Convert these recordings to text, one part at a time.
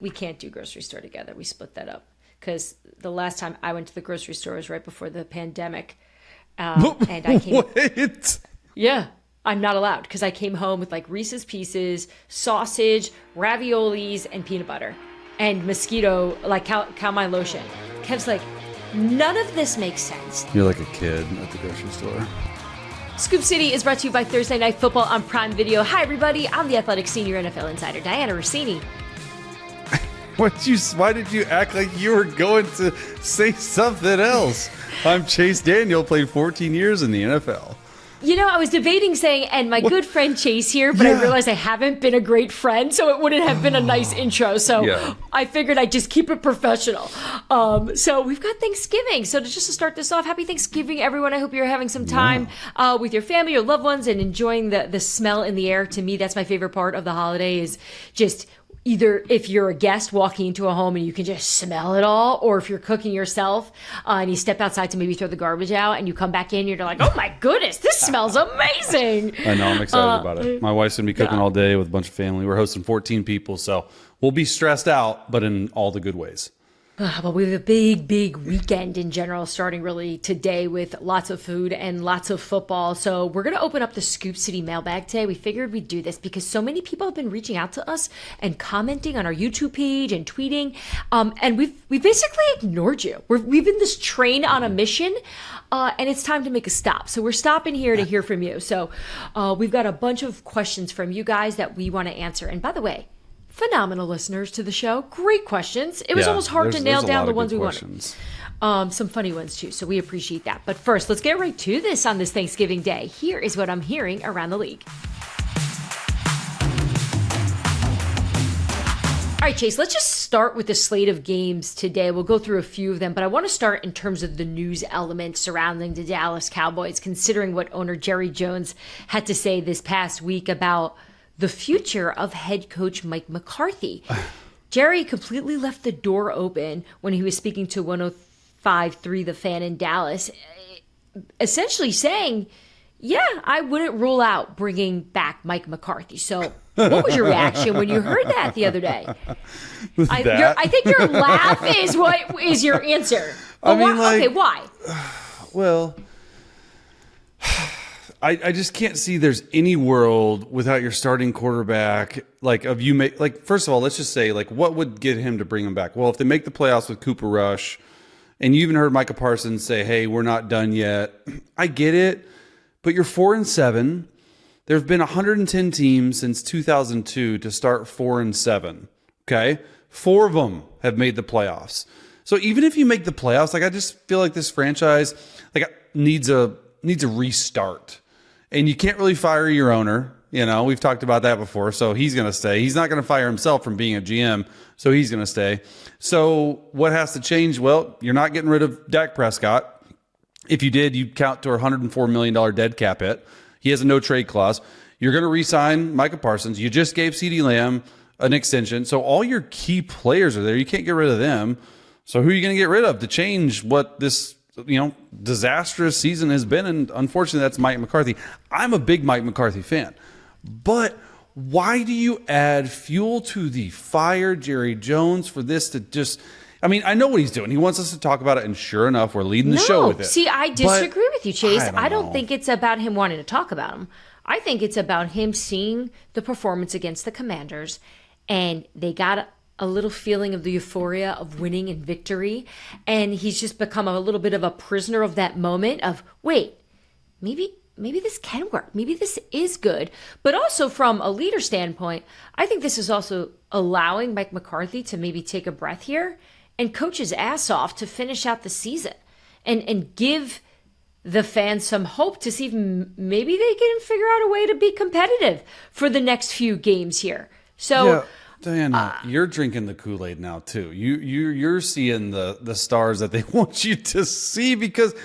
we can't do grocery store together. We split that up because the last time I went to the grocery store was right before the pandemic. And I came. Wait. Yeah, I'm not allowed because I came home with like Reese's Pieces, sausage, raviolis, and peanut butter, and mosquito like calamine lotion. Kev's like, none of this makes sense. You're like a kid at the grocery store. Scoop City is brought to you by Thursday Night Football on Prime Video. Hi, everybody. I'm the Athletic Senior NFL Insider, Dianna Russini. Why did you act like you were going to say something else? I'm Chase Daniel, played 14 years in the NFL. You know, I was debating saying, and my good friend Chase here, but I realized I haven't been a great friend, so it wouldn't have been a nice intro. So I figured I'd just keep it professional. So we've got Thanksgiving. So just to start this off, happy Thanksgiving, everyone. I hope you're having some time with your family, your loved ones, and enjoying the smell in the air. To me, that's my favorite part of the holiday is just either if you're a guest walking into a home and you can just smell it all, or if you're cooking yourself and you step outside to maybe throw the garbage out and you come back in, you're like, oh my goodness, this smells amazing. I know, I'm excited about it. My wife's going to be cooking all day with a bunch of family. We're hosting 14 people, so we'll be stressed out, but in all the good ways. But we have a big weekend in general, starting really today with lots of food and lots of football. So we're going to open up the Scoop City mailbag today. We figured we'd do this because so many people have been reaching out to us and commenting on our YouTube page and tweeting. And we've basically ignored you. We've been this train on a mission, and it's time to make a stop. So we're stopping here to hear from you. So we've got a bunch of questions from you guys that we want to answer. And by the way, phenomenal listeners to the show. Great questions. It was almost hard to nail down the ones we wanted. Some funny ones too, so we appreciate that. But first, let's get right to this on this Thanksgiving Day. Here is what I'm hearing around the league. All right, Chase, let's just start with the slate of games today. We'll go through a few of them, but I want to start in terms of the news element surrounding the Dallas Cowboys, considering what owner Jerry Jones had to say this past week about the future of head coach Mike McCarthy. Jerry completely left the door open when he was speaking to 105.3 The Fan in Dallas, essentially saying, yeah, I wouldn't rule out bringing back Mike McCarthy. So what was your reaction when you heard that the other day? I think your laugh is what is your answer. But why? Well, I just can't see there's any world without your starting quarterback. First of all, let's just say, what would get him to bring him back? Well, if they make the playoffs with Cooper Rush, and you even heard Micah Parsons say, hey, we're not done yet. I get it, but you're 4-7. There have been 110 teams since 2002 to start 4-7. Okay? 4 of them have made the playoffs. So even if you make the playoffs, I just feel like this franchise needs a restart. And you can't really fire your owner. You know, we've talked about that before. So he's going to stay. He's not going to fire himself from being a GM. So he's going to stay. So what has to change? Well, you're not getting rid of Dak Prescott. If you did, you'd count to a $104 million dead cap hit. He has a no trade clause. You're going to re-sign Micah Parsons. You just gave CeeDee Lamb an extension. So all your key players are there. You can't get rid of them. So who are you going to get rid of to change what this disastrous season has been? And unfortunately, that's Mike McCarthy. I'm a big Mike McCarthy fan, but why do you add fuel to the fire, Jerry Jones, for this to just, I know what he's doing. He wants us to talk about it, and sure enough, we're leading the show with it. See, I disagree with you, Chase. I don't think it's about him wanting to talk about him. I think it's about him seeing the performance against the Commanders, and they got a little feeling of the euphoria of winning and victory. And he's just become a little bit of a prisoner of that moment of, wait, maybe this can work. Maybe this is good. But also from a leader standpoint, I think this is also allowing Mike McCarthy to maybe take a breath here and coach his ass off to finish out the season and give the fans some hope to see if maybe they can figure out a way to be competitive for the next few games here. So, yeah. Diana, you're drinking the Kool-Aid now too. You're seeing the stars that they want you to see because,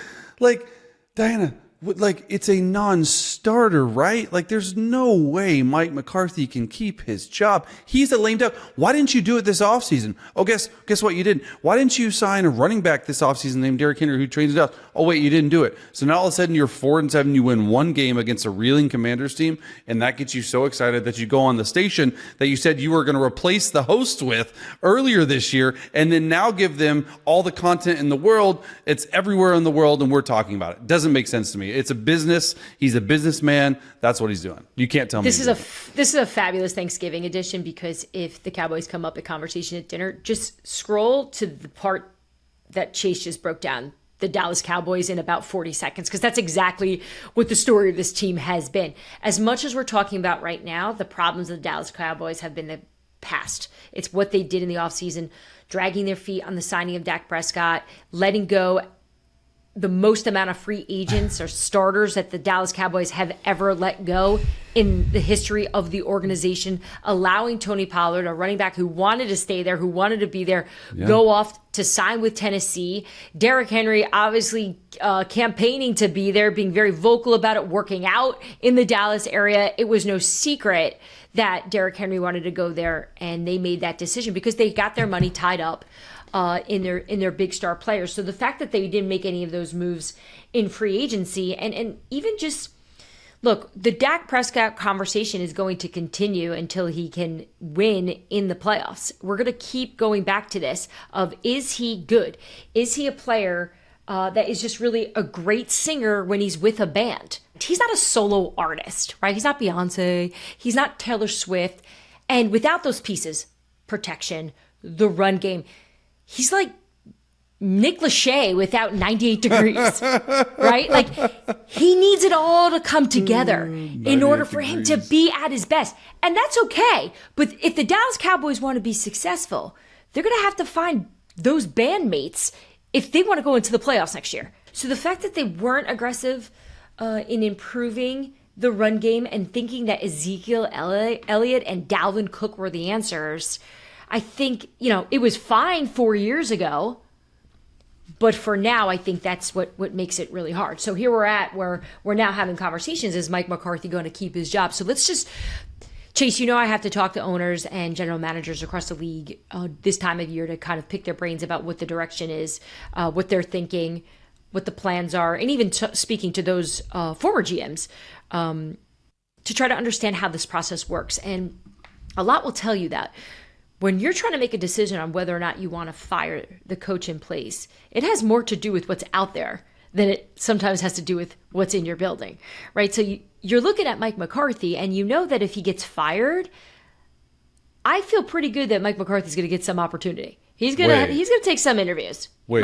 Diana, like it's a non-starter, right? Like there's no way Mike McCarthy can keep his job. He's a lame duck. Why didn't you do it this offseason? Oh, guess what you did? Why didn't you sign a running back this offseason named Derrick Henry who trains it out? Oh, wait, you didn't do it. So now all of a sudden you're 4-7, you win one game against a reeling Commanders team, and that gets you so excited that you go on the station that you said you were going to replace the host with earlier this year, and then now give them all the content in the world. It's everywhere in the world, and we're talking about it. Doesn't make sense to me. It's a business. He's a businessman. That's what he's doing. You can't tell me. This is a fabulous Thanksgiving edition, because if the Cowboys come up at conversation at dinner, just scroll to the part that Chase just broke down the Dallas Cowboys in about 40 seconds, because that's exactly what the story of this team has been. As much as we're talking about right now, the problems of the Dallas Cowboys have been the past. It's what they did in the offseason, dragging their feet on the signing of Dak Prescott, letting go the most amount of free agents or starters that the Dallas Cowboys have ever let go in the history of the organization, allowing Tony Pollard, a running back who wanted to stay there, who wanted to be there, go off to sign with Tennessee. Derrick Henry obviously campaigning to be there, being very vocal about it, working out in the Dallas area. It was no secret that Derrick Henry wanted to go there, and they made that decision because they got their money tied up in their big star players. So the fact that they didn't make any of those moves in free agency, and even just look, the Dak Prescott conversation is going to continue until he can win in the playoffs. We're going to keep going back to this of, is he good? Is he a player that is just really a great singer when he's with a band? He's not a solo artist, right? He's not Beyonce. He's not Taylor Swift. And without those pieces, protection, the run game, he's like Nick Lachey without 98 degrees, right? Like, he needs it all to come together in order for him to be at his best. And that's okay. But if the Dallas Cowboys want to be successful, they're going to have to find those bandmates if they want to go into the playoffs next year. So the fact that they weren't aggressive in improving the run game and thinking that Ezekiel Elliott and Dalvin Cook were the answers, I think, it was fine 4 years ago, but for now, I think that's what makes it really hard. So here we're at where we're now having conversations. Is Mike McCarthy going to keep his job? So let's just, Chase, I have to talk to owners and general managers across the league this time of year to kind of pick their brains about what the direction is, what they're thinking, what the plans are, and even speaking to those former GMs to try to understand how this process works. And a lot will tell you that when you're trying to make a decision on whether or not you want to fire the coach in place, it has more to do with what's out there than it sometimes has to do with what's in your building, right? So you're looking at Mike McCarthy, and you know that if he gets fired, I feel pretty good that Mike McCarthy's going to get some opportunity. He's gonna take some interviews. Wait,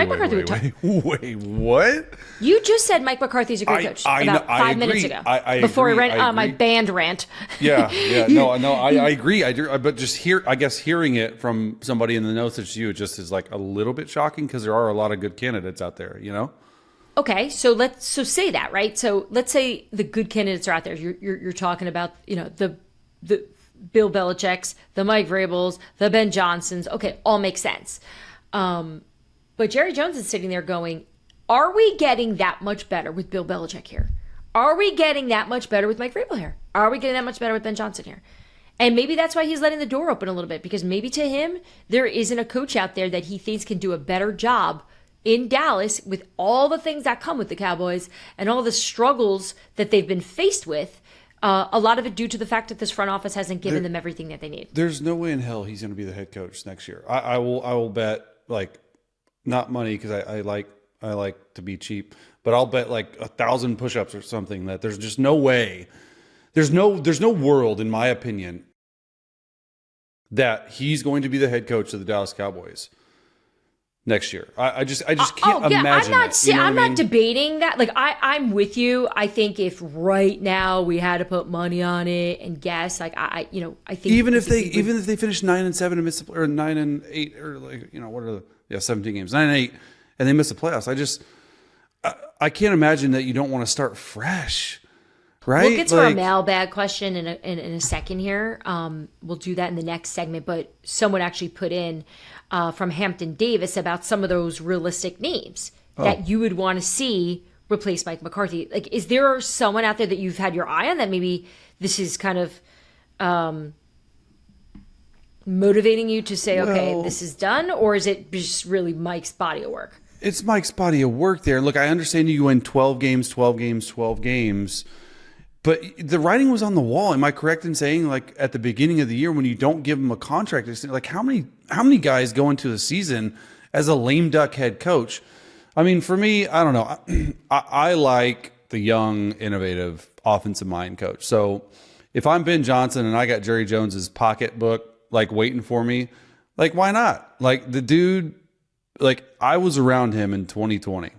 what? You just said Mike McCarthy's a great coach about 5 minutes ago. Before I ran on my band rant. Yeah. No, I agree. But just hearing it from somebody in the know such as you, it just is like a little bit shocking because there are a lot of good candidates out there. Okay, so say that, right? So let's say the good candidates are out there. You're talking about the Bill Belichick's, the Mike Vrabels, the Ben Johnsons. Okay, all makes sense. But Jerry Jones is sitting there going, are we getting that much better with Bill Belichick here? Are we getting that much better with Mike Vrabel here? Are we getting that much better with Ben Johnson here? And maybe that's why he's letting the door open a little bit, because maybe to him, there isn't a coach out there that he thinks can do a better job in Dallas with all the things that come with the Cowboys and all the struggles that they've been faced with. A lot of it due to the fact that this front office hasn't given them everything that they need. There's no way in hell he's going to be the head coach next year. I will bet, like, not money because I like to be cheap, but I'll bet like 1,000 push-ups or something that there's just no way. There's no world, in my opinion, that he's going to be the head coach of the Dallas Cowboys next year. I just can't imagine. I'm not debating that. Like, I'm with you. I think if right now we had to put money on it and guess, like I think even if they finish 9-7 and miss the, or 9-8 or what are the 17 games, 9-8 and they miss the playoffs, I can't imagine that you don't want to start fresh. Right? We'll get to our mailbag question in a second here. We'll do that in the next segment. But someone actually put in from Hampton Davis about some of those realistic names that you would want to see replace Mike McCarthy. Like, is there someone out there that you've had your eye on that maybe this is kind of motivating you to say, okay, this is done? Or is it just really Mike's body of work? It's Mike's body of work there. Look, I understand you win 12 games, 12 games, 12 games. But the writing was on the wall. Am I correct in saying, like, at the beginning of the year when you don't give him a contract, it's like how many guys go into a season as a lame duck head coach? I mean, for me, I don't know. I like the young, innovative offensive mind coach. So if I'm Ben Johnson and I got Jerry Jones's pocketbook like waiting for me, like, why not? Like, the dude, like, I was around him in 2020.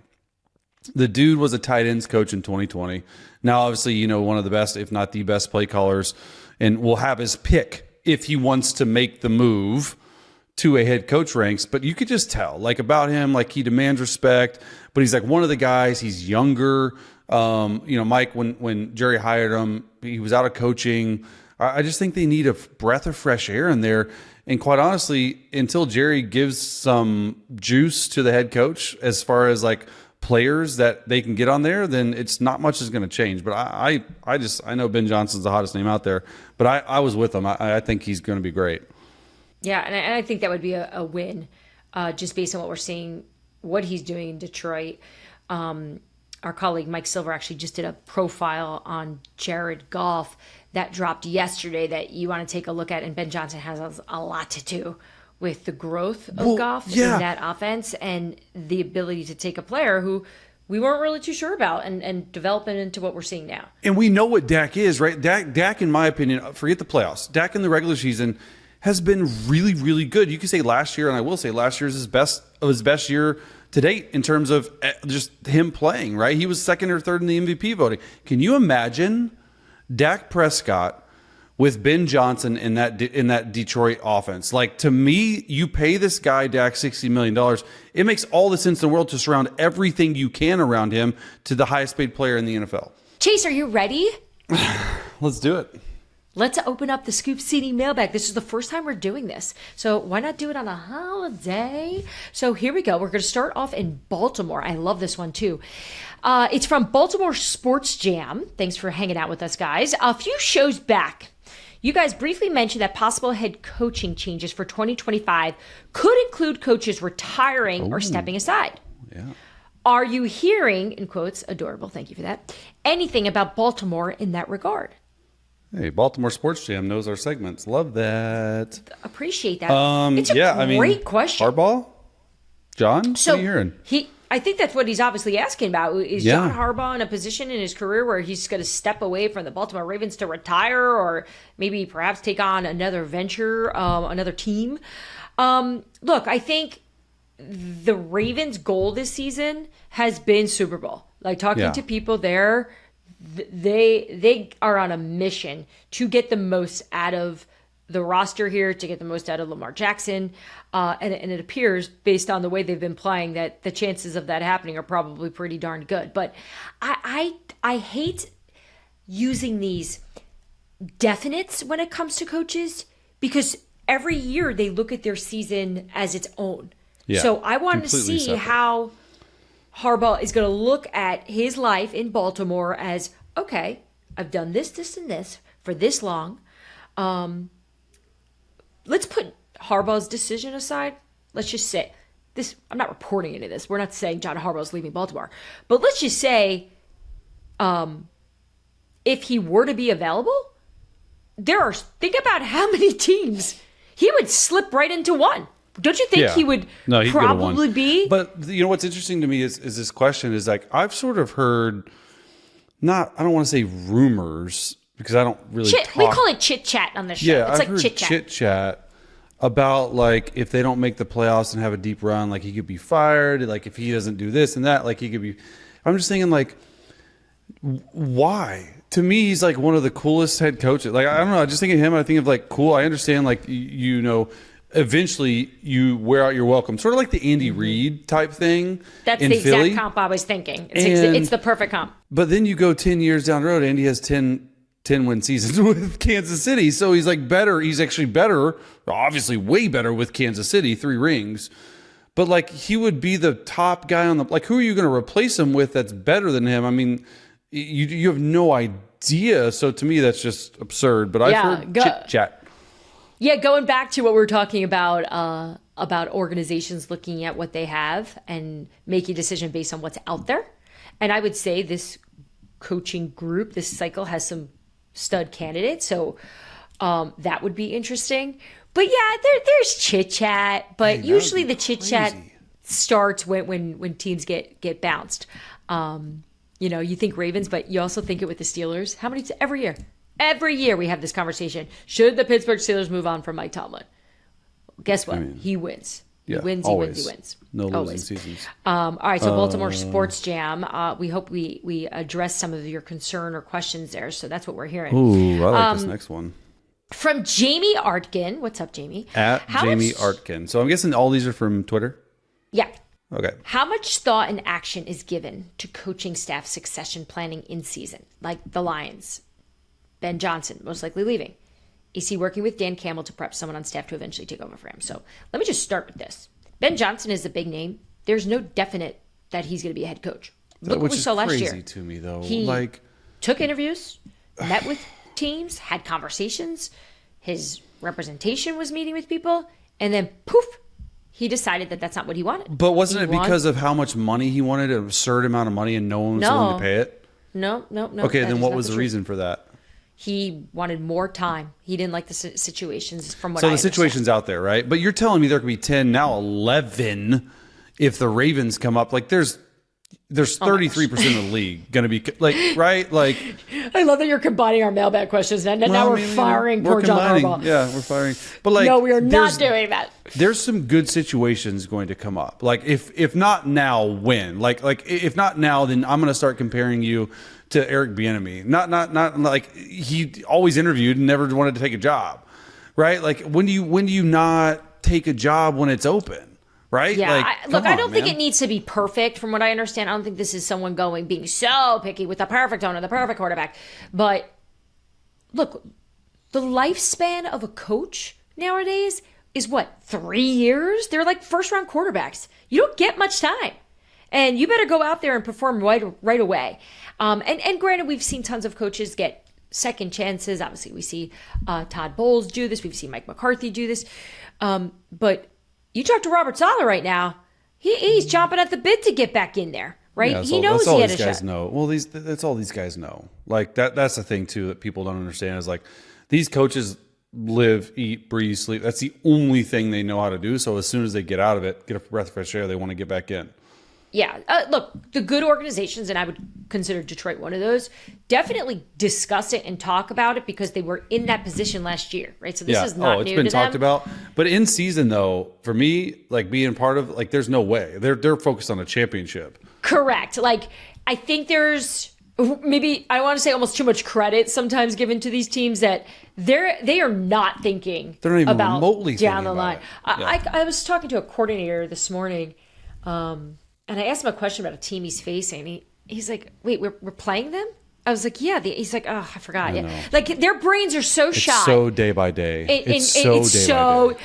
The dude was a tight ends coach in 2020. Now, obviously, you know, one of the best, if not the best play callers, and will have his pick if he wants to make the move to a head coach ranks. But you could just tell, like, about him, like, he demands respect, but he's like one of the guys. He's younger. You know, Mike, when Jerry hired him, he was out of coaching. I just think they need a breath of fresh air in there. And quite honestly, until Jerry gives some juice to the head coach as far as like players that they can get on there, then it's not much is going to change. But I know Ben Johnson's the hottest name out there, but I was with him. I think he's going to be great. Yeah, and I think that would be a win, just based on what we're seeing, what he's doing in Detroit. Our colleague Mike Silver actually just did a profile on Jared Goff that dropped yesterday that you want to take a look at, and Ben Johnson has a lot to do with the growth of Goff in that offense and the ability to take a player who we weren't really too sure about and develop it into what we're seeing now. And we know what Dak is, right? Dak, in my opinion, forget the playoffs. Dak in the regular season has been really, really good. You could say last year, and I will say last year is his best year to date in terms of just him playing, right? He was second or third in the MVP voting. Can you imagine Dak Prescott with Ben Johnson in that Detroit offense? Like, to me, you pay this guy, Dak, $60 million. It makes all the sense in the world to surround everything you can around him to the highest paid player in the NFL. Chase, are you ready? Let's do it. Let's open up the Scoop City mailbag. This is the first time we're doing this, so why not do it on a holiday? So here we go. We're going to start off in Baltimore. I love this one too. It's from Baltimore Sports Jam. Thanks for hanging out with us, guys. A few shows back, you guys briefly mentioned that possible head coaching changes for 2025 could include coaches retiring or stepping aside. Yeah. Are you hearing, in quotes, adorable, thank you for that, anything about Baltimore in that regard? Hey, Baltimore Sports Jam knows our segments. Love that. Appreciate that. It's a great question. Harbaugh? John? So what are you hearing? I think that's what he's obviously asking about. Is John Harbaugh in a position in his career where he's going to step away from the Baltimore Ravens to retire or maybe perhaps take on another venture, another team? Look, I think the Ravens' goal this season has been Super Bowl. Like, talking to people there, they are on a mission to get the most out of the roster here, to get the most out of Lamar Jackson. And it appears, based on the way they've been playing, that the chances of that happening are probably pretty darn good. But I hate using these definites when it comes to coaches, because every year they look at their season as its own. Yeah, so I want to see separate. How Harbaugh is going to look at his life in Baltimore as, okay, I've done this, this, and this for this long. Let's put Harbaugh's decision aside. Let's just say this. I'm not reporting any of this. We're not saying John Harbaugh's leaving Baltimore. But let's just say if he were to be available, think about how many teams he would slip right into one. Don't you think he would probably be? But you know what's interesting to me is this question is, like, I've sort of heard, I don't want to say rumors because I don't really we call it chit chat on this show. Yeah, it's I've heard chit chat about, like, if they don't make the playoffs and have a deep run, like, he could be fired. Like, if he doesn't do this and that, like, he could be. I'm just thinking, like, why? To me, he's like one of the coolest head coaches. Like, I don't know. I just think of him. I think of, like, cool. I understand, like, you know. Eventually, you wear out your welcome, sort of like the Andy Reid type thing. That's in the Philly. Exact comp I was thinking. It's the perfect comp. But then you go 10 years down the road, Andy has 10 win seasons with Kansas City. So he's like better. He's actually better, obviously way better with Kansas City, 3 rings. But like he would be the top guy on the like. Who are you going to replace him with that's better than him? I mean, you have no idea. So to me, that's just absurd. But I've heard chit chat. Yeah, going back to what we were talking about organizations looking at what they have and making a decision based on what's out there. And I would say this coaching group, this cycle has some stud candidates. So that would be interesting. But yeah, there's chit chat, but usually the chit chat starts when teams get bounced. You think Ravens, but you also think it with the Steelers. How many every year we have this conversation? Should the Pittsburgh Steelers move on from Mike Tomlin? Guess what? He wins. Yeah, he wins. Always. He wins. No losing seasons. All right, so Baltimore Sports Jam. We hope we address some of your concern or questions there. So that's what we're hearing. Ooh, I like this next one. From Jamie Artkin. What's up, Jamie? Jamie Artkin. So I'm guessing all these are from Twitter? Yeah. Okay. How much thought and action is given to coaching staff succession planning in season? Like the Lions. Ben Johnson, most likely leaving. Is he working with Dan Campbell to prep someone on staff to eventually take over for him? So let me just start with this. Ben Johnson is a big name. There's no definite that he's going to be a head coach. Look what we saw last year. Crazy to me, though. He took interviews, met with teams, had conversations. His representation was meeting with people, and then poof, he decided that that's not what he wanted. But wasn't it because of how much money he wanted, an absurd amount of money, and no one was willing to pay it? No. Okay, then what was the reason for that? He wanted more time. He didn't like the situations from what I So the understand. situation's out there, right? But you're telling me there could be 10, now 11 if the Ravens come up. Like there's 33% of the league going to be like, right? Like I love that you're combining our mailbag questions. And now we're firing poor John Harbaugh. Yeah, we're firing. But like, no, we are not doing that. There's some good situations going to come up. Like if not now, when? Like if not now, then I'm going to start comparing you to Eric Bieniemy. Not like he always interviewed and never wanted to take a job, right? Like when do you not take a job when it's open? Right? Yeah. I don't think it needs to be perfect. From what I understand, I don't think this is someone being so picky with the perfect owner, the perfect quarterback. But look, the lifespan of a coach nowadays is what, 3 years? They're like first round quarterbacks. You don't get much time. And you better go out there and perform right away. And granted, we've seen tons of coaches get second chances. Obviously, we see Todd Bowles do this. We've seen Mike McCarthy do this. But you talk to Robert Saleh right now, he's chomping at the bit to get back in there, right? Yeah, he knows he had a shot. Know. Well, that's all these guys know. Like that's the thing too that people don't understand is like these coaches live, eat, breathe, sleep. That's the only thing they know how to do. So as soon as they get out of it, get a breath of fresh air, they want to get back in. Yeah. Look, the good organizations, and I would consider Detroit one of those, definitely discuss it and talk about it because they were in that position last year, right? So this is not new to them. It's been talked about. But in season, though, for me, like being part of, like, there's no way. They're focused on a championship. Correct. Like, I think there's maybe, I want to say almost too much credit sometimes given to these teams that they are not thinking they're not even about remotely down the line. I was talking to a coordinator this morning, and I asked him a question about a team he's facing. And he's like, wait, we're playing them? I was like, yeah. He's like, oh, I forgot. Yeah. Like, their brains are so shot. It's so day by day. It's so day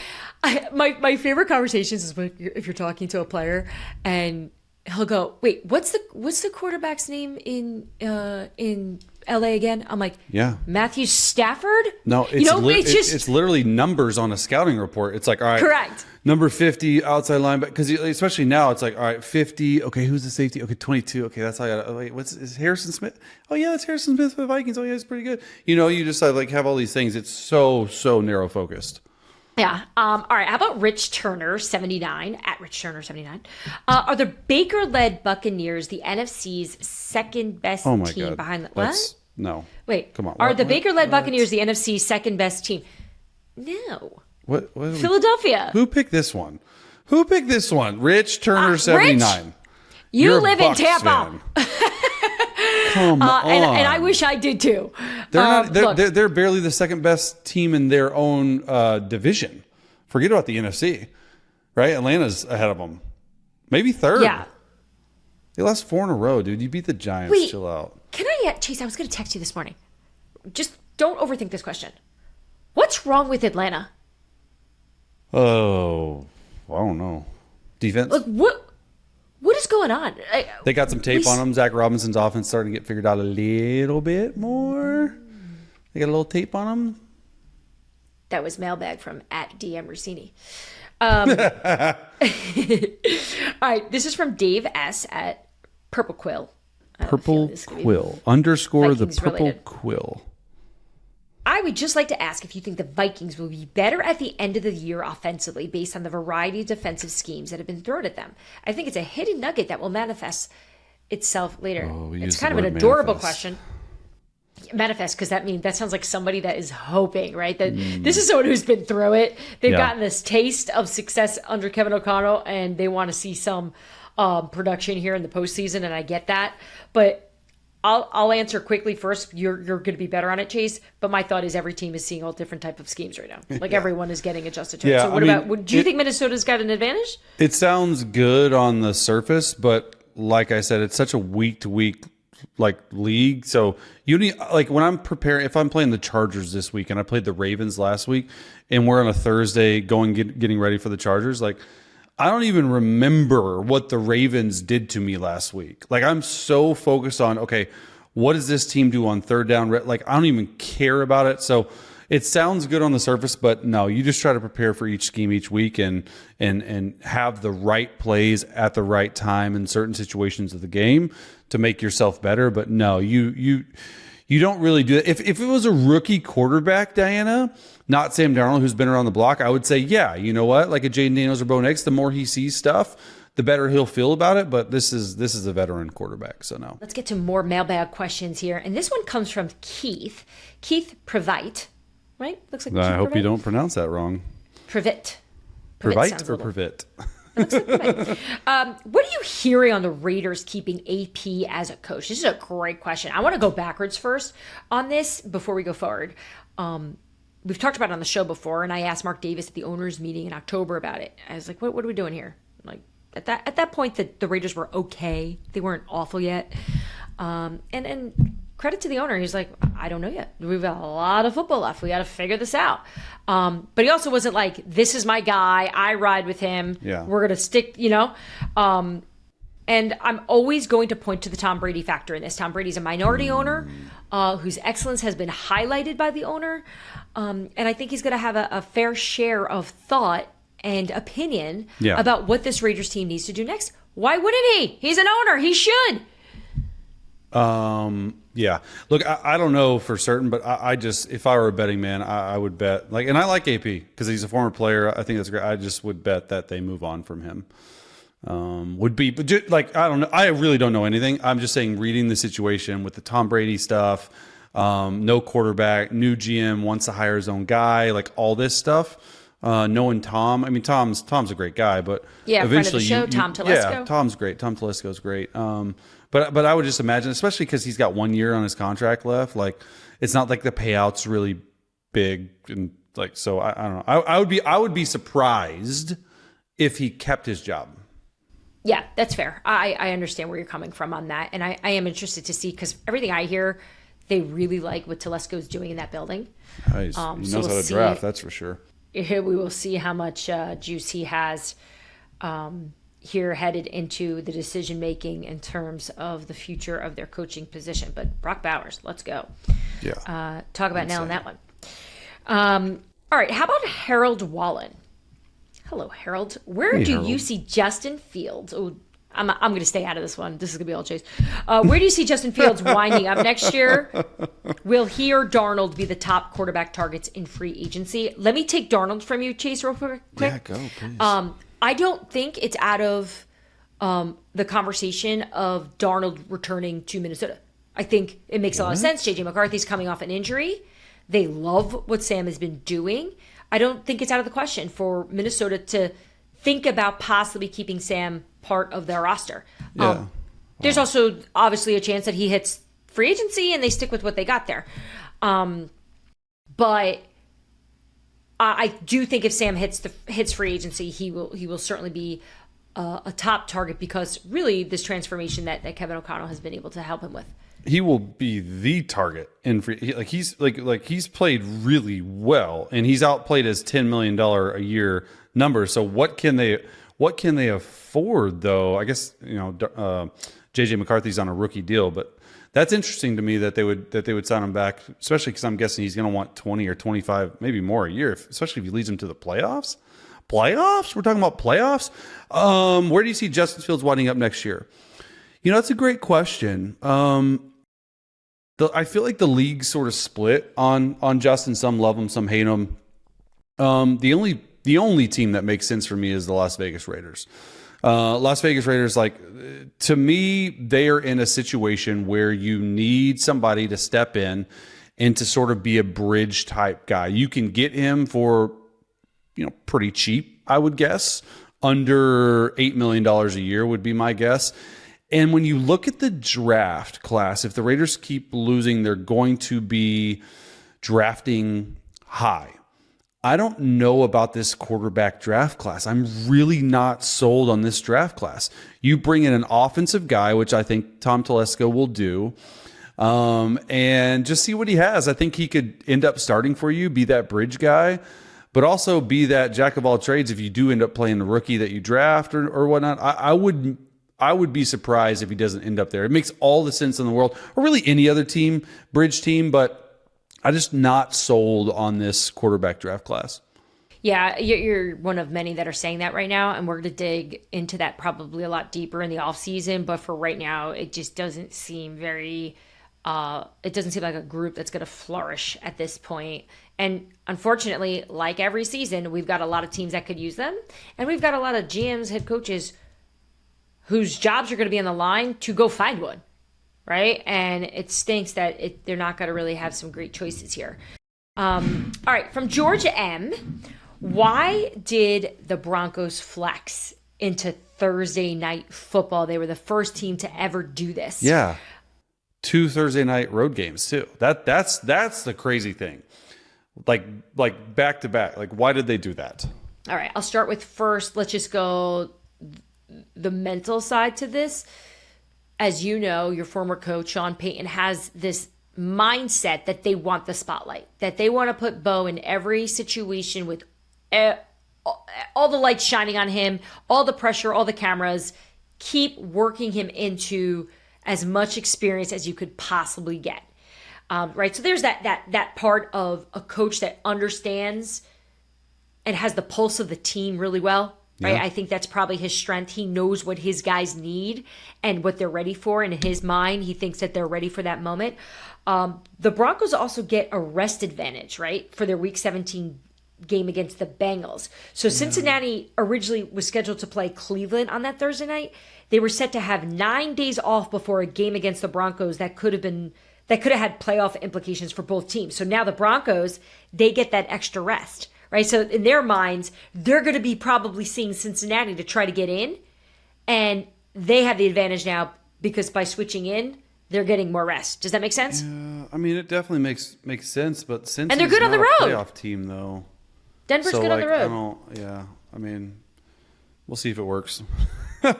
by day. My favorite conversations is when if you're talking to a player and he'll go, wait, what's the quarterback's name in LA again? I'm like, yeah, Matthew Stafford? No, it's literally numbers on a scouting report. It's like, all right, correct. Number 50 outside linebacker, because especially now it's like, all right, 50. Okay, who's the safety? Okay, 22. Okay, that's how I got. Wait, is Harrison Smith? Oh yeah, that's Harrison Smith for the Vikings. Oh yeah, it's pretty good. You just have all these things. It's so narrow focused. Yeah. All right. How about Rich Turner, 79, at Rich Turner, 79? Are the Baker-led Buccaneers the NFC's second best team behind the... What? No. Wait. Come on. Are the Baker-led Buccaneers the NFC's second best team? No. What Philadelphia. Who picked this one? Rich Turner, 79. Rich, you live in Tampa. Come on. And I wish I did too. They're barely the second best team in their own division. Forget about the NFC, right? Atlanta's ahead of them. Maybe third. Yeah. They lost 4 in a row, dude. You beat the Giants. Wait, chill out. Can I, Chase, I was going to text you this morning. Just don't overthink this question. What's wrong with Atlanta? Oh, I don't know. Defense. Like what is going on? They got some tape on them. Zach Robinson's offense starting to get figured out a little bit more. They got a little tape on them. That was mailbag from @Dianna Russini. All right, this is from Dave S at Purple Quill. Purple Quill underscore the Vikings Purple related. Quill. I would just like to ask if you think the Vikings will be better at the end of the year offensively based on the variety of defensive schemes that have been thrown at them. I think it's a hidden nugget that will manifest itself later. It's kind of an adorable question. Manifest, because that sounds like somebody that is hoping, right? That this is someone who's been through it. They've gotten this taste of success under Kevin O'Connell, and they want to see some production here in the postseason, and I get that. But I'll answer quickly first. You're going to be better on it, Chase. But my thought is every team is seeing all different type of schemes right now. Like everyone is getting adjusted to it. So do you think Minnesota's got an advantage? It sounds good on the surface, but like I said, it's such a week to week league. So you need when I'm preparing, if I'm playing the Chargers this week and I played the Ravens last week and we're on a Thursday getting ready for the Chargers, I don't even remember what the Ravens did to me last week. I'm so focused on, okay, what does this team do on third down? I don't even care about it. So it sounds good on the surface, but no, you just try to prepare for each scheme each week and have the right plays at the right time in certain situations of the game to make yourself better. But no, you don't really do that. If it was a rookie quarterback, Dianna, not Sam Darnold, who's been around the block, I would say, yeah, you know what? Like a Jaden Daniels or Bo Nix, the more he sees stuff, the better he'll feel about it. But this is a veteran quarterback, so no. Let's get to more mailbag questions here. And this one comes from Keith. Keith Previte, right? Looks like I hope you don't pronounce that wrong. Previte. Previte or Previte? What are you hearing on the Raiders keeping AP as a coach? This is a great question. I want to go backwards first on this before we go forward. We've talked about it on the show before, and I asked Mark Davis at the owners' meeting in October about it. I was like, what are we doing here? At that point, the Raiders were okay. They weren't awful yet. And credit to the owner. He's like, I don't know yet. We've got a lot of football left. We got to figure this out. But he also wasn't like, this is my guy. I ride with him. Yeah. We're going to stick, and I'm always going to point to the Tom Brady factor in this. Tom Brady's a minority owner whose excellence has been highlighted by the owner. And I think he's going to have a fair share of thought and opinion about what this Raiders team needs to do next. Why wouldn't he? He's an owner. He should. Yeah. Look, I don't know for certain, but I just, if I were a betting man, I would bet and I like AP because he's a former player. I think that's great. I just would bet that they move on from him. I don't know. I really don't know anything. I'm just saying, reading the situation with the Tom Brady stuff, no quarterback, new GM wants to hire his own guy, all this stuff. Knowing Tom, I mean, Tom's a great guy, but eventually friend of the show, Tom Telesco. Yeah, Tom's great. Tom Telesco's great. But I would just imagine, especially because he's got 1 year on his contract left, it's not like the payout's really big, and so I don't know. I would be surprised if he kept his job. Yeah, that's fair. I understand where you're coming from on that, and I am interested to see, because everything I hear, they really like what Telesco's doing in that building. He knows how to draft, that's for sure. We will see how much juice he has here headed into the decision making in terms of the future of their coaching position. But Brock Bowers, let's go. Yeah. Talk about nailing that one. All right, how about Harold Wallen? Hello, Harold. Where do you see Justin Fields? Oh, I'm going to stay out of this one. This is going to be all Chase. Where do you see Justin Fields winding up next year? Will he or Darnold be the top quarterback targets in free agency? Let me take Darnold from you, Chase, real quick. Yeah, go, please. I don't think it's out of the conversation of Darnold returning to Minnesota. I think it makes a lot of sense. J.J. McCarthy's coming off an injury. They love what Sam has been doing. I don't think it's out of the question for Minnesota to think about possibly keeping Sam part of their roster. There's also obviously a chance that he hits free agency and they stick with what they got there. But I do think if Sam hits free agency, he will certainly be a top target, because really this transformation that Kevin O'Connell has been able to help him with. He will be the target in free. He's played really well, and he's outplayed his $10 million a year number. So what can they What can they afford, though? I guess, JJ McCarthy's on a rookie deal, but that's interesting to me that they would sign him back, especially because I'm guessing he's going to want 20 or 25, maybe more a year, especially if he leads them to the playoffs. Playoffs? We're talking about playoffs? Where do you see Justin Fields winding up next year? That's a great question. I feel like the league sort of split on Justin. Some love him, some hate him. The only team that makes sense for me is the Las Vegas Raiders. Las Vegas Raiders, to me, they are in a situation where you need somebody to step in and to sort of be a bridge type guy. You can get him for pretty cheap, I would guess. Under $8 million a year would be my guess. And when you look at the draft class, if the Raiders keep losing, they're going to be drafting high. I don't know about this quarterback draft class. I'm really not sold on this draft class. You bring in an offensive guy, which I think Tom Telesco will do, and just see what he has. I think he could end up starting for you, be that bridge guy, but also be that jack of all trades if you do end up playing the rookie that you draft or whatnot. I would be surprised if he doesn't end up there. It makes all the sense in the world, or really any other team, bridge team, but I'm just not sold on this quarterback draft class. Yeah, you're one of many that are saying that right now, and we're going to dig into that probably a lot deeper in the offseason. But for right now, it just doesn't seem it doesn't seem like a group that's going to flourish at this point. And unfortunately, like every season, we've got a lot of teams that could use them, and we've got a lot of GMs, head coaches, whose jobs are going to be on the line to go find one, right? And it stinks that they're not going to really have some great choices here. All right, from Georgia M, why did the Broncos flex into Thursday night football? They were the first team to ever do this. Yeah, 2 Thursday night road games too. That's the crazy thing. Like back to back. Like, why did they do that? All right, I'll start with first. Let's just go the mental side to this. As you know, your former coach, Sean Payton, has this mindset that they want the spotlight, that they want to put Bo in every situation with all the lights shining on him, all the pressure, all the cameras, keep working him into as much experience as you could possibly get. Right? So there's that part of a coach that understands and has the pulse of the team really well. Right. Yeah. I think that's probably his strength. He knows what his guys need and what they're ready for. And in his mind, he thinks that they're ready for that moment. The Broncos also get a rest advantage, right, for their Week 17 game against the Bengals. So Cincinnati originally was scheduled to play Cleveland on that Thursday night. They were set to have 9 days off before a game against the Broncos that could have had playoff implications for both teams. So now the Broncos, they get that extra rest. Right, so in their minds, they're going to be probably seeing Cincinnati to try to get in, and they have the advantage now because by switching in, they're getting more rest. Does that make sense? Yeah, I mean, it definitely makes sense, but Cincy's and they're good on the road. Playoff team though. Denver's good on the road. I mean, we'll see if it works. I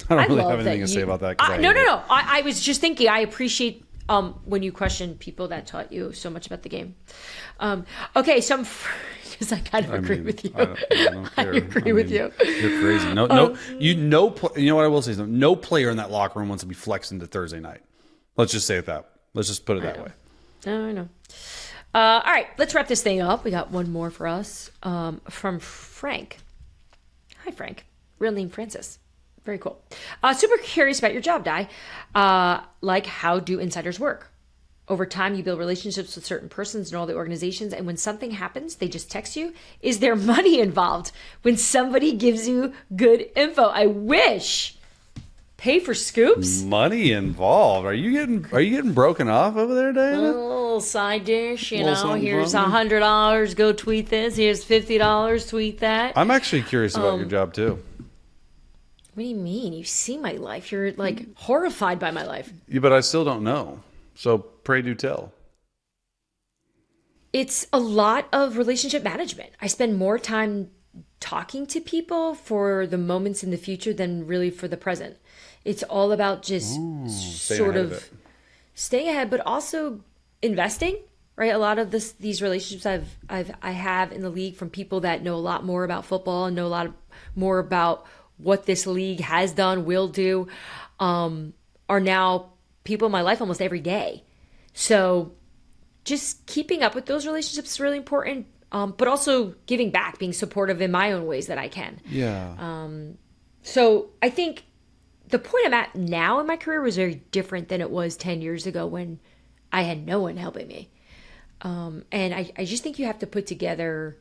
don't really have anything to say about that. No. I was just thinking. I appreciate. When you question people that taught you so much about the game. Okay, so because I kind of agree with you. I agree with you. You're crazy. No. You know what I will say is no player in that locker room wants to be flexed into Thursday night. Let's just say it that. Let's just put it that way. I know. All right, let's wrap this thing up. We got one more for us from Frank. Hi, Frank. Real name Francis. Very cool. Super curious about your job, Di. Like, how do insiders work? Over time, you build relationships with certain persons in all the organizations, and when something happens, they just text you. Is there money involved when somebody gives you good info? I wish. Pay for scoops? Money involved? Are you getting broken off over there, Diana? A little side dish, here's $100. Go tweet this. Here's $50. Tweet that. I'm actually curious about your job too. What do you mean? You see my life. You're like horrified by my life. Yeah, but I still don't know. So pray do tell. It's a lot of relationship management. I spend more time talking to people for the moments in the future than really for the present. It's all about just sort of staying ahead, but also investing, right? A lot of these relationships I have in the league from people that know a lot more about football and know a lot more about what this league has done, will do, are now people in my life almost every day. So just keeping up with those relationships is really important, but also giving back, being supportive in my own ways that I can. Yeah. So I think the point I'm at now in my career was very different than it was 10 years ago when I had no one helping me. And I just think you have to put together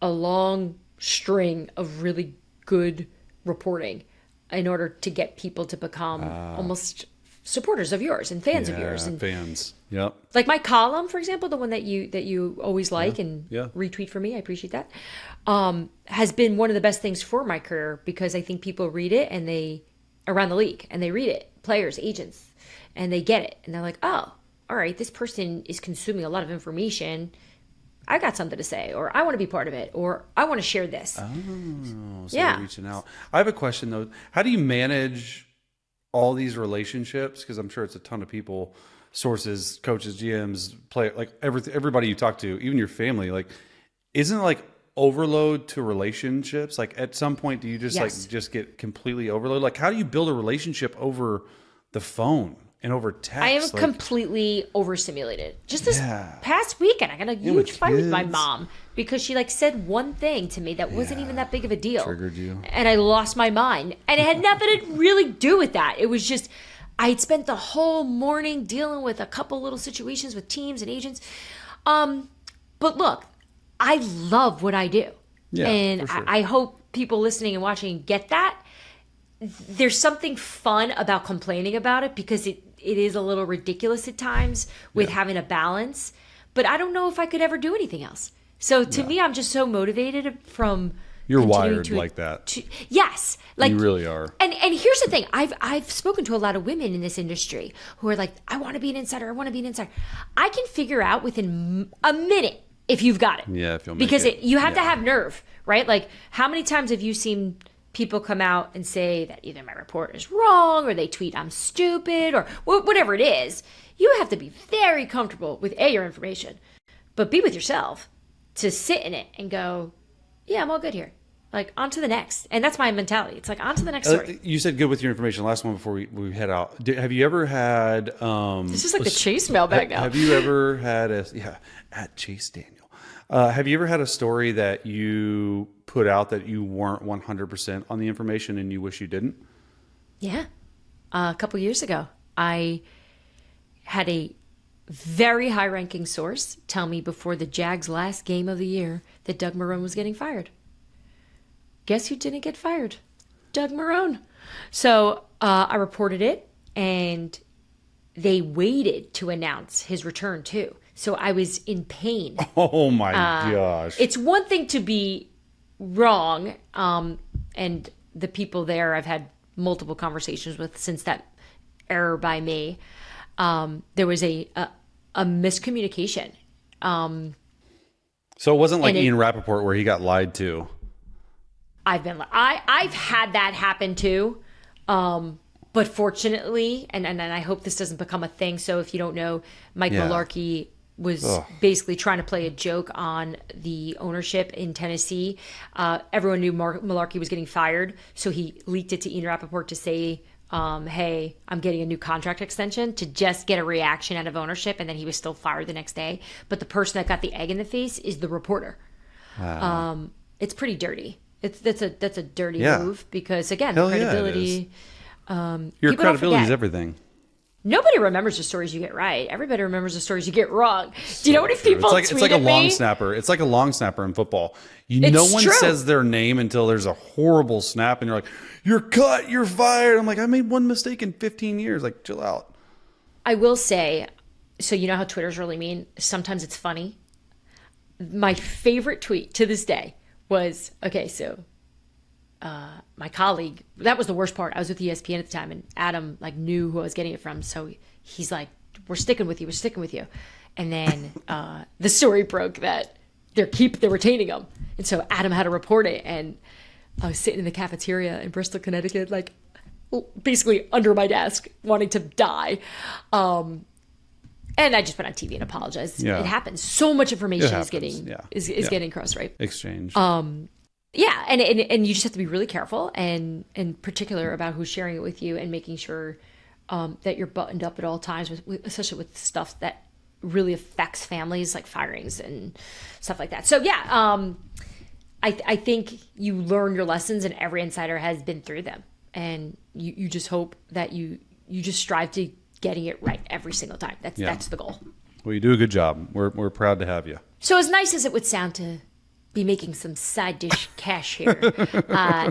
a long string of really good reporting in order to get people to become almost supporters of yours and fans of yours. And fans. Yep. like my column, for example, the one that you always like and retweet for me, I appreciate that, has been one of the best things for my career because I think people read it and they around the league and they read it, players, agents, and they get it and they're like, oh, all right, this person is consuming a lot of information. I got something to say, or I want to be part of it, or I want to share this. Oh, so they're reaching out. I have a question though. How do you manage all these relationships? Because I'm sure it's a ton of people, sources, coaches, GMs, player, like everybody you talk to, even your family. Like, isn't it like overload to relationships? Like at some point, do you just just get completely overloaded? Like, how do you build a relationship over the phone? And over text. I am completely overstimulated. Just this past weekend, I got a huge fight with my mom because she said one thing to me that wasn't even that big of a deal. Triggered you. And I lost my mind. And it had nothing to really do with that. It was just, I had spent the whole morning dealing with a couple little situations with teams and agents. But look, I love what I do. Yeah, and for sure. I hope people listening and watching get that. There's something fun about complaining about it because it is a little ridiculous at times with having a balance, but I don't know if I could ever do anything else. So to me, I'm just so motivated from you're wired like that. Yes. Like you really are. And here's the thing. I've spoken to a lot of women in this industry who are like, I want to be an insider. I want to be an insider. I can figure out within a minute if you've got it. Yeah. If you'll make because it. You have to have nerve, right? Like how many times have you seen people come out and say that either my report is wrong or they tweet I'm stupid or whatever it is? You have to be very comfortable with your information, but be with yourself to sit in it and go, yeah, I'm all good here. Like on to the next. And that's my mentality. It's like on to the next story. You said good with your information. Last one before we head out. Have you ever had... this is like the Chase mailbag now. Have you ever had at Chase Daniel. Have you ever had a story that you put out that you weren't 100% on the information and you wish you didn't? Yeah. A couple years ago, I had a very high-ranking source tell me before the Jags' last game of the year that Doug Marrone was getting fired. Guess who didn't get fired? Doug Marrone. So I reported it, and they waited to announce his return, too. So I was in pain. Oh, my gosh. It's one thing to be wrong, and the people there I've had multiple conversations with since that error by me. There was a miscommunication. So it wasn't like Ian Rappaport where he got lied to. I've had that happen too. But fortunately, and I hope this doesn't become a thing. So if you don't know, Mike Malarkey was basically trying to play a joke on the ownership in Tennessee. Everyone knew Malarkey was getting fired. So he leaked it to Ian Rappaport to say, hey, I'm getting a new contract extension, to just get a reaction out of ownership. And then he was still fired the next day. But the person that got the egg in the face is the reporter. Wow. It's pretty dirty. That's a dirty move because, again, credibility. Your credibility is everything. Nobody remembers the stories you get right. Everybody remembers the stories you get wrong. Do you know how many people tweet at me? It's like a long snapper. It's like a long snapper in football. No one says their name until there's a horrible snap, and you're like, "You're cut. You're fired." I'm like, I made one mistake in 15 years. Like, chill out. I will say, so you know how Twitter's really mean. Sometimes it's funny. My favorite tweet to this day was, so my colleague, that was the worst part. I was with ESPN at the time, and Adam knew who I was getting it from. So he's like, we're sticking with you. And then the story broke that they're retaining him. And so Adam had to report it. And I was sitting in the cafeteria in Bristol, Connecticut, basically under my desk, wanting to die. And I just went on TV and apologized. Yeah. It happens. So much information It is getting happens. is getting crossed, right? Exchanged. Yeah, and you just have to be really careful and particular about who's sharing it with you and making sure that you're buttoned up at all times, especially with stuff that really affects families, like firings and stuff like that. So yeah, I think you learn your lessons, and every insider has been through them, and you just hope that you just strive to getting it right every single time. That's the goal. Well, you do a good job. We're proud to have you. So as nice as it would sound to be making some side dish cash here,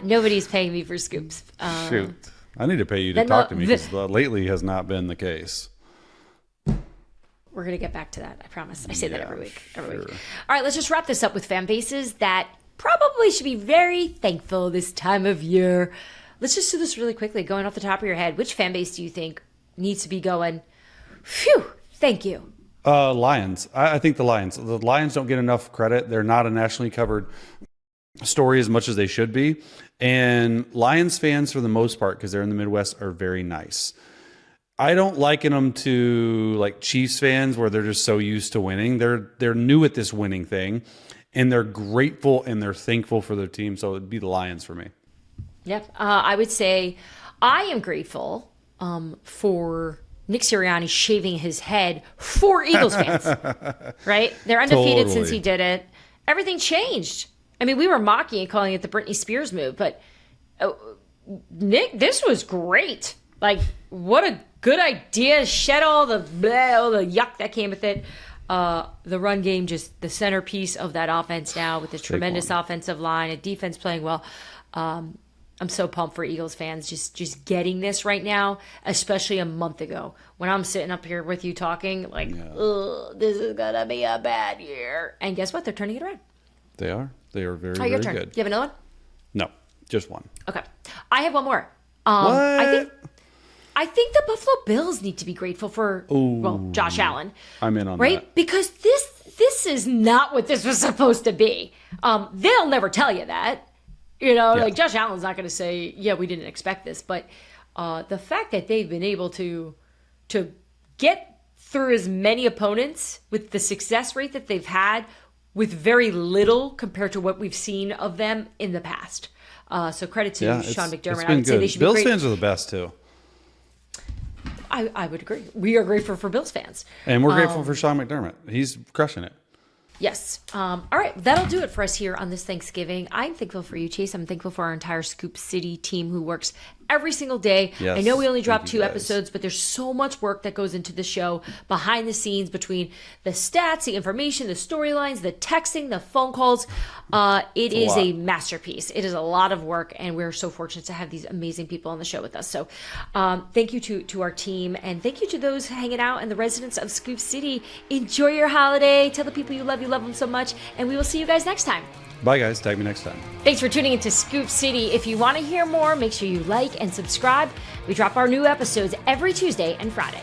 nobody's paying me for scoops. Shoot, I need to pay you to talk to me, because lately has not been the case. We're going to get back to that. I promise. I say that every week. All right, let's just wrap this up with fan bases that probably should be very thankful this time of year. Let's just do this really quickly, going off the top of your head. Which fan base do you think needs to be going, phew, thank you? Lions. I think the Lions. The Lions don't get enough credit. They're not a nationally covered story as much as they should be. And Lions fans, for the most part, because they're in the Midwest, are very nice. I don't liken them to like Chiefs fans, where they're just so used to winning. They're new at this winning thing, and they're grateful and they're thankful for their team. So it'd be the Lions for me. Yep. I would say I am grateful for Nick Sirianni shaving his head for Eagles fans, right? They're undefeated since he did it. Everything changed. I mean, we were mocking and calling it the Britney Spears move, but Nick, this was great. Like, what a good idea. Shed all the yuck that came with it. The run game, just the centerpiece of that offense now, with the tremendous offensive line, a defense playing well. I'm so pumped for Eagles fans just getting this right now, especially a month ago when I'm sitting up here with you talking like, this is going to be a bad year. And guess what? They're turning it around. They are. They are very, your very turn. good. You have another one? No, just one. Okay. I have one more. What? I think the Buffalo Bills need to be grateful for Josh Allen. I'm in on right? that. Because this is not what this was supposed to be. They'll never tell you that. Like Josh Allen's not going to say, yeah, we didn't expect this. But the fact that they've been able to get through as many opponents with the success rate that they've had with very little compared to what we've seen of them in the past. So credit to Sean McDermott. I would say they should Bills be fans are the best too. I would agree. We are grateful for Bills fans. And we're grateful for Sean McDermott. He's crushing it. Yes. All right. That'll do it for us here on this Thanksgiving. I'm thankful for you, Chase. I'm thankful for our entire Scoop City team who works every single day. Yes, I know we only dropped 2 episodes, but there's so much work that goes into the show behind the scenes, between the stats, the information, the storylines, the texting, the phone calls. It is a masterpiece. It is a lot of work, and we're so fortunate to have these amazing people on the show with us. So thank you to our team, and thank you to those hanging out and the residents of Scoop City. Enjoy your holiday. Tell the people you love them so much, and we will see you guys next time. Bye, guys. Tag me next time. Thanks for tuning into Scoop City. If you want to hear more, make sure you like and subscribe. We drop our new episodes every Tuesday and Friday.